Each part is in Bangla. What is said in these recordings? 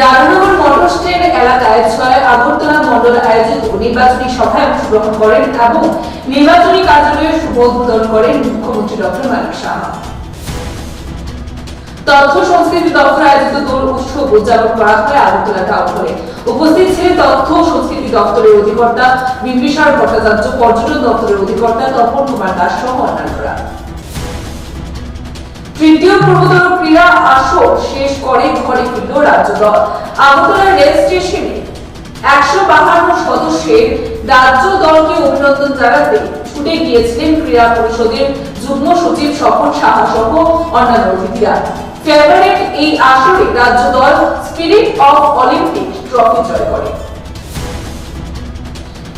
রাধানগর মোটর স্ট্যান্ড এলাকায় 6 আগরতলা মণ্ডল আয়োজিত নির্বাচনী সভায় অংশগ্রহণ করেন এবং নির্বাচনী কার্যালয়ের শুভ উদ্বোধন করেন মুখ্যমন্ত্রী ডক্টর মানিক সাহা। তথ্য সংস্কৃতি দপ্তর আয়োজিত দোল উৎসব উদযাপন করা হয় আগরতলা টাউন হলে। উপস্থিত ছিলেন তথ্য সংস্কৃতি দপ্তরের অধিকর্তা বিম্বিসার ভট্টাচার্য, পর্যটন দপ্তরের অধিকর্তা তপন কুমার দাস সহ অন্যান্যরা। তৃতীয় পূর্বতর ক্রীড়া আসর শেষ করে ঘরে ফিরল রাজ্য দল। আগরতলা রেল স্টেশনে 152 সদস্যের রাজ্য দলকে অভিনন্দন জানাতে ছুটে গিয়েছিলেন ক্রীড়া পরিষদের যুগ্ম সচিব স্বপন সাহা সহ অন্যান্য অতিথিরা। ফেভারিট এই আসরে রাজ্য দল স্পিরিট অফ অলিম্পিক ট্রফি জয় করে।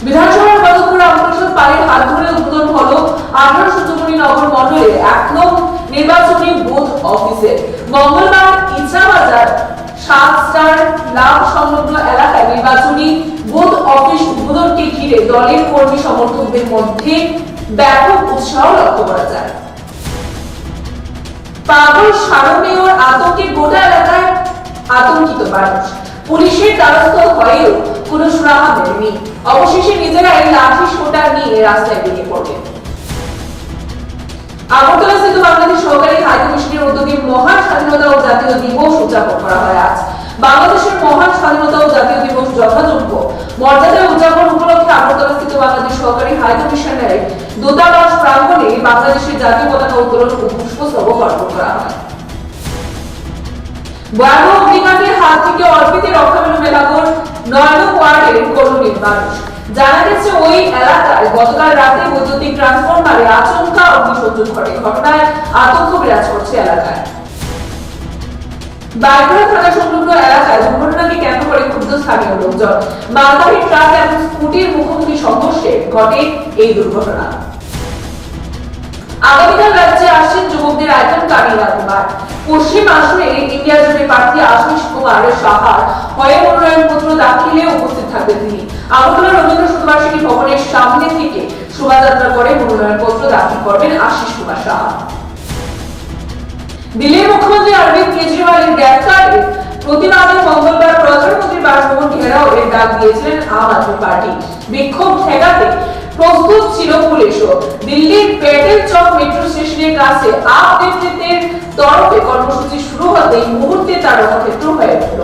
বিধানসভার গতকাল রামপ্রসাদ পালের হাত ধরে উদ্বোধন হলো 18 সুযোগনী নগর মণ্ডলের 1 নং নির্বাচনী বুথ অফিসে। মঙ্গলবার ইচ্ছাবাজার 7 স্টার লাভ সংলগ্ন এলাকায় নির্বাচনী বুথ অফিস উদ্বোধনকে ঘিরে দলের কর্মী সমর্থকদের মধ্যে ব্যাপক উৎসাহ লক্ষ্য করা যায়। পাগল সারমেয়র আতঙ্কে গোটা এলাকায় আতঙ্কিত মানুষ। পুলিশের দ্বারস্থ হয়েও কোনো সুরাহা মেলেনি। অবশেষে নিজেরাই লাঠি সোটা নিয়ে রাস্তায় বেরিয়ে পড়লেন। আগরতলা স্থিত বাংলাদেশ সরকারি হাই কমিশনের উদ্যোগে মহান স্বাধীনতা ও জাতীয় দিবস উদযাপন করা হয় আজ। বাংলাদেশের মহান স্বাধীনতা ও জাতীয় দিবস যথাযোগ্য মর্যাদায় উদযাপন উপলক্ষে আগরতলা স্থিত বাংলাদেশ সরকারি হাই কমিশনের দূতাবাস প্রাঙ্গণে বাংলাদেশের জাতীয় পতাকা উত্তোলন ও পুষ্পস্তবক অর্পণ করা হয়। ভয়াবহ অগ্নিকাণ্ডের হাত থেকে অর্পিতে রক্ষা পেল মেলাগড় 9 নং ওয়ার্ডের কলোনির মানুষ। জানা গেছে ওই এলাকায় গতকাল রাতে বৈদ্যুতিক ট্রান্সফরমারে আচমকা অগ্নিসংযোগ ঘটে। ঘটনায় আতঙ্ক বিরাজ করছে এলাকায়। বাইকরা থানা সংলগ্ন এলাকায় দুর্ঘটনাকে কেন্দ্র করে ক্ষুব্ধ স্থানীয় লোকজন। মালবাহী ট্রাক এবং স্কুটির মুখোমুখি সংঘর্ষে ঘটে এই দুর্ঘটনা। আগামীকাল রাজ্যে আসছেন যুবকদের আইকন কামিলা কুমার। পশ্চিম আসনে ইন্ডিয়া জোটের প্রার্থী আশিস কুমার সাহার হয়ে মনোনয়নপত্র দাখিলে উপস্থিত থাকবেন তিনি। আগরতলা রবীন্দ্র শতবার্ষিকী ভবনের সামনে থেকে শোভাযাত্রা করে মনোনয়নপত্র দাখিল করবেন আশিস কুমার সাহা। দিল্লির মুখ্যমন্ত্রী অরবিন্দ কেজরিওয়ালের গ্রেফতারের প্রতিবাদে মঙ্গলবার প্রধানমন্ত্রীর বাসভবন ঘেরাওয়ের ডাক দিয়েছিলেন আম আদমি পার্টি। বিক্ষোভ ঠেকাতে প্রস্তুত ছিল পুলিশও। দিল্লির প্যাটেল চক মেট্রো স্টেশনের কাছে আপ নেতৃত্বের তরফে কর্মসূচি শুরু হতেই মুহূর্তে তার রক্ষাক্ষেত্র হয়ে উঠল।